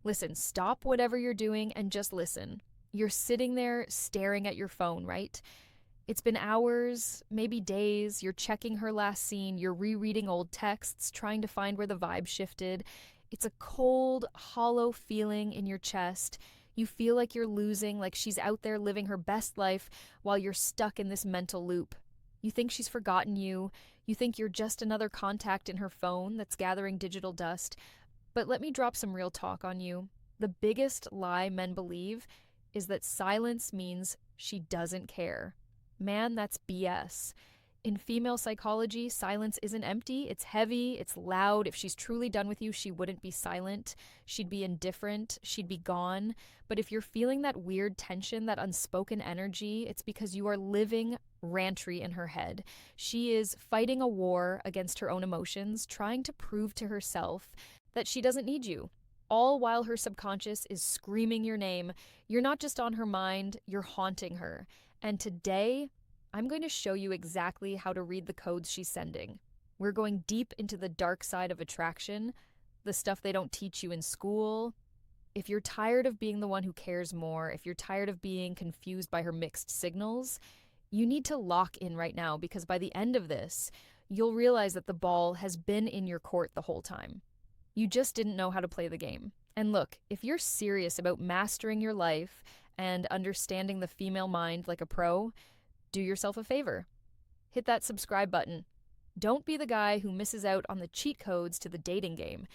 Listen, stop whatever you're doing and just listen. You're sitting there staring at your phone, right? It's been hours, maybe days. You're checking her last scene, you're rereading old texts, trying to find where the vibe shifted. It's a cold, hollow feeling in your chest. You feel like you're losing, like she's out there living her best life while you're stuck in this mental loop. You think she's forgotten you. You think you're just another contact in her phone that's gathering digital dust. But let me drop some real talk on you. The biggest lie men believe is that silence means she doesn't care. Man, that's BS. In female psychology, silence isn't empty, it's heavy, it's loud. If she's truly done with you, she wouldn't be silent. She'd be indifferent, she'd be gone. But if you're feeling that weird tension, that unspoken energy, it's because you are living rantry in her head. She is fighting a war against her own emotions, trying to prove to herself that she doesn't need you. All while her subconscious is screaming your name. You're not just on her mind, you're haunting her. And today, I'm going to show you exactly how to read the codes she's sending. We're going deep into the dark side of attraction, the stuff they don't teach you in school. If you're tired of being the one who cares more, if you're tired of being confused by her mixed signals, you need to lock in right now because by the end of this, you'll realize that the ball has been in your court the whole time. You just didn't know how to play the game. And look, if you're serious about mastering your life and understanding the female mind like a pro, do yourself a favor. Hit that subscribe button. Don't be the guy who misses out on the cheat codes to the dating game.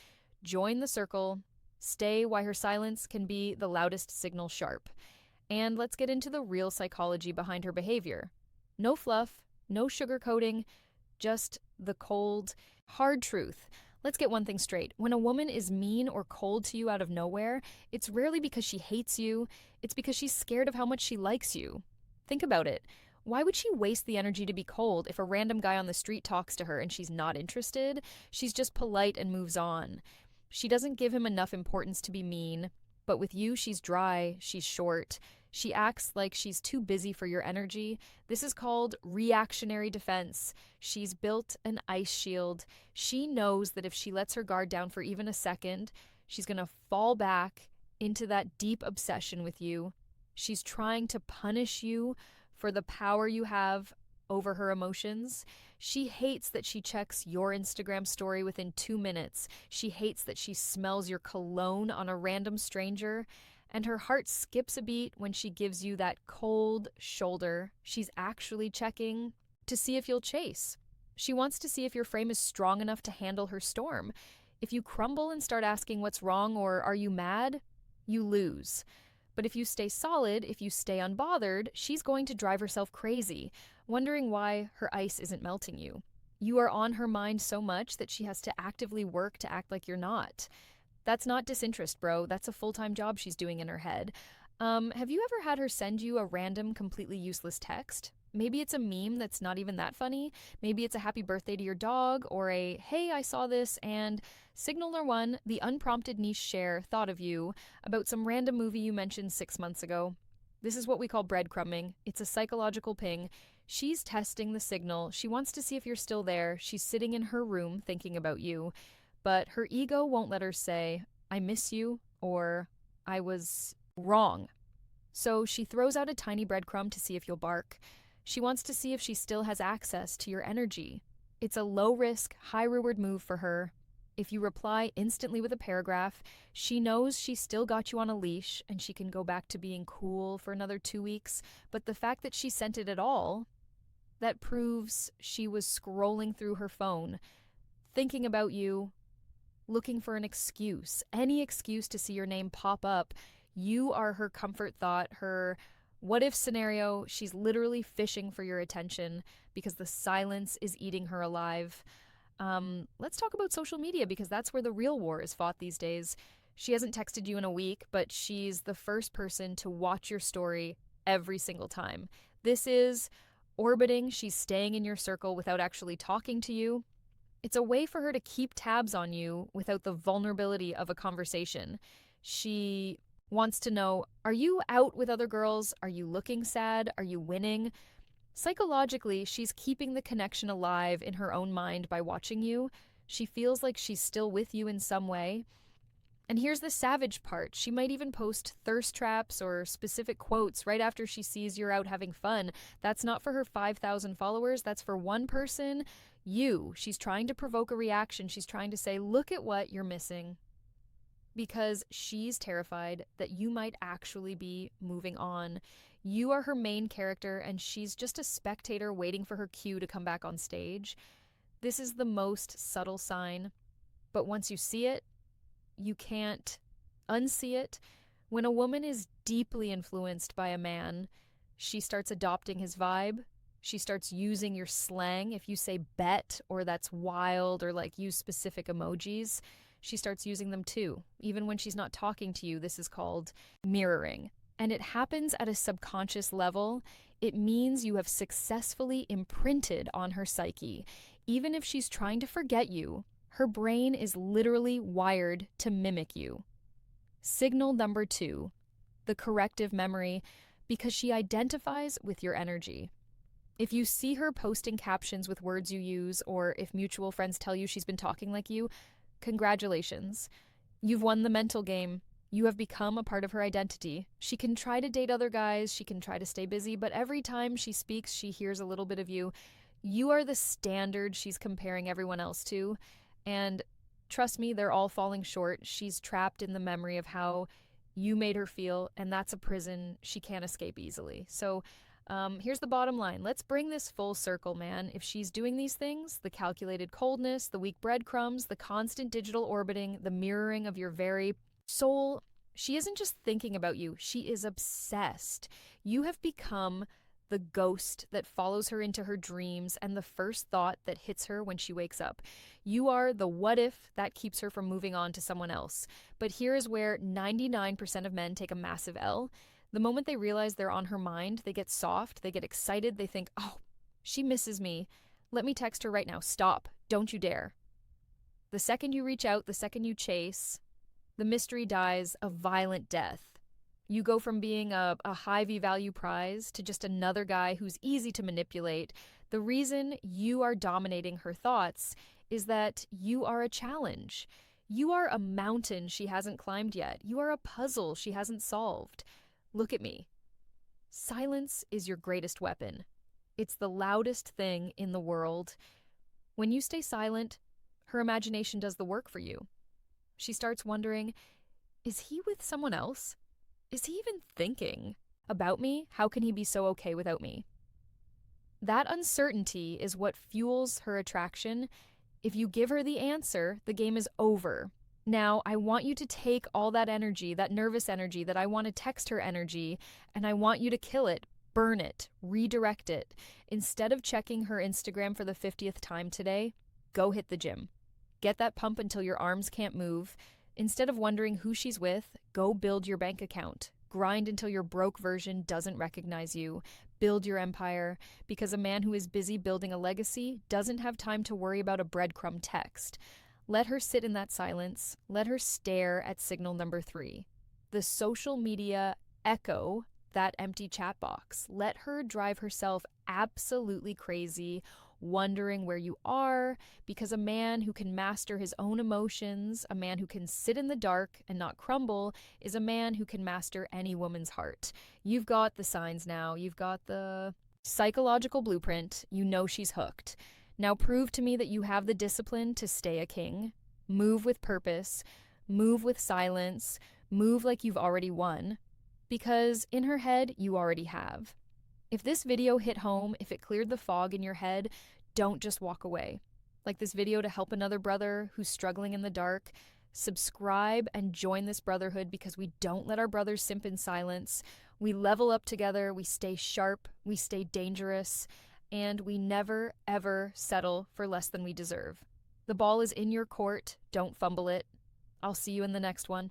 Join the circle. Stay while her silence can be the loudest signal sharp. And let's get into the real psychology behind her behavior. No fluff, no sugarcoating, just the cold, hard truth. Let's get one thing straight. When a woman is mean or cold to you out of nowhere, it's rarely because she hates you. It's because she's scared of how much she likes you. Think about it. Why would she waste the energy to be cold if a random guy on the street talks to her and she's not interested? She's just polite and moves on. She doesn't give him enough importance to be mean, but with you, she's dry, she's short. She acts like she's too busy for your energy. This is called reactionary defense. She's built an ice shield. She knows that if she lets her guard down for even a second, she's going to fall back into that deep obsession with you. She's trying to punish you for the power you have over her emotions. She hates that she checks your Instagram story within 2 minutes. She hates that she smells your cologne on a random stranger. And her heart skips a beat when she gives you that cold shoulder. She's actually checking to see if you'll chase. She wants to see if your frame is strong enough to handle her storm. If you crumble and start asking what's wrong or are you mad, you lose. But if you stay solid, if you stay unbothered, she's going to drive herself crazy, wondering why her ice isn't melting you. You are on her mind so much that she has to actively work to act like you're not. That's not disinterest, bro. That's a full-time job she's doing in her head. Have you ever had her send you a random, completely useless text? Maybe it's a meme that's not even that funny. Maybe it's a happy birthday to your dog or a, hey, I saw this, and signaler one, the unprompted niche share, thought of you about some random movie you mentioned 6 months ago. This is what we call breadcrumbing. It's a psychological ping. She's testing the signal. She wants to see if you're still there. She's sitting in her room thinking about you. But her ego won't let her say, I miss you, or I was wrong. So she throws out a tiny breadcrumb to see if you'll bark. She wants to see if she still has access to your energy. It's a low-risk, high-reward move for her. If you reply instantly with a paragraph, she knows she's still got you on a leash and she can go back to being cool for another 2 weeks. But the fact that she sent it at all, that proves she was scrolling through her phone, thinking about you, looking for an excuse, any excuse to see your name pop up. You are her comfort thought, her what-if scenario. She's literally fishing for your attention because the silence is eating her alive. Let's talk about social media because that's where the real war is fought these days. She hasn't texted you in a week, but she's the first person to watch your story every single time. This is orbiting. She's staying in your circle without actually talking to you. It's a way for her to keep tabs on you without the vulnerability of a conversation. She wants to know, are you out with other girls? Are you looking sad? Are you winning? Psychologically, she's keeping the connection alive in her own mind by watching you. She feels like she's still with you in some way. And here's the savage part. She might even post thirst traps or specific quotes right after she sees you're out having fun. That's not for her 5,000 followers. That's for one person, you. She's trying to provoke a reaction. She's trying to say, look at what you're missing. Because she's terrified that you might actually be moving on. You are her main character, and she's just a spectator waiting for her cue to come back on stage. This is the most subtle sign, but once you see it, you can't unsee it. When a woman is deeply influenced by a man, she starts adopting his vibe. She starts using your slang. If you say bet or that's wild or like use specific emojis, she starts using them too. Even when she's not talking to you, this is called mirroring. And it happens at a subconscious level. It means you have successfully imprinted on her psyche. Even if she's trying to forget you, her brain is literally wired to mimic you. Signal number 2, the corrective memory, because she identifies with your energy. If you see her posting captions with words you use, or if mutual friends tell you she's been talking like you, congratulations. You've won the mental game. You have become a part of her identity. She can try to date other guys, she can try to stay busy, but every time she speaks, she hears a little bit of you. You are the standard she's comparing everyone else to. And trust me, they're all falling short. She's trapped in the memory of how you made her feel, and that's a prison she can't escape easily. So here's the bottom line. Let's bring this full circle, man. If she's doing these things, the calculated coldness, the weak breadcrumbs, the constant digital orbiting, the mirroring of your very soul, she isn't just thinking about you. She is obsessed. You have become the ghost that follows her into her dreams and the first thought that hits her when she wakes up. You are the what if that keeps her from moving on to someone else. But here is where 99% of men take a massive L. The moment they realize they're on her mind, they get soft, they get excited, they think, oh, she misses me. Let me text her right now. Stop. Don't you dare. The second you reach out, the second you chase, the mystery dies a violent death. You go from being a high value prize to just another guy who's easy to manipulate. The reason you are dominating her thoughts is that you are a challenge. You are a mountain she hasn't climbed yet. You are a puzzle she hasn't solved. Look at me. Silence is your greatest weapon. It's the loudest thing in the world. When you stay silent, her imagination does the work for you. She starts wondering, is he with someone else? Is he even thinking about me? How can he be so okay without me? That uncertainty is what fuels her attraction. If you give her the answer, the game is over. Now, I want you to take all that energy, that nervous energy, that I want to text her energy, and I want you to kill it, burn it, redirect it. Instead of checking her Instagram for the 50th time today, go hit the gym. Get that pump until your arms can't move. Instead of wondering who she's with, go build your bank account. Grind until your broke version doesn't recognize you. Build your empire, because a man who is busy building a legacy doesn't have time to worry about a breadcrumb text. Let her sit in that silence. Let her stare at signal number 3. The social media echo that empty chat box. Let her drive herself absolutely crazy, wondering where you are, because a man who can master his own emotions, a man who can sit in the dark and not crumble, is a man who can master any woman's heart. You've got the signs now. You've got the psychological blueprint. You know she's hooked. Now prove to me that you have the discipline to stay a king. Move with purpose. Move with silence. Move like you've already won. Because in her head, you already have. If this video hit home, if it cleared the fog in your head, don't just walk away. Like this video to help another brother who's struggling in the dark, subscribe and join this brotherhood, because we don't let our brothers simp in silence. We level up together, we stay sharp, we stay dangerous, and we never, ever settle for less than we deserve. The ball is in your court. Don't fumble it. I'll see you in the next one.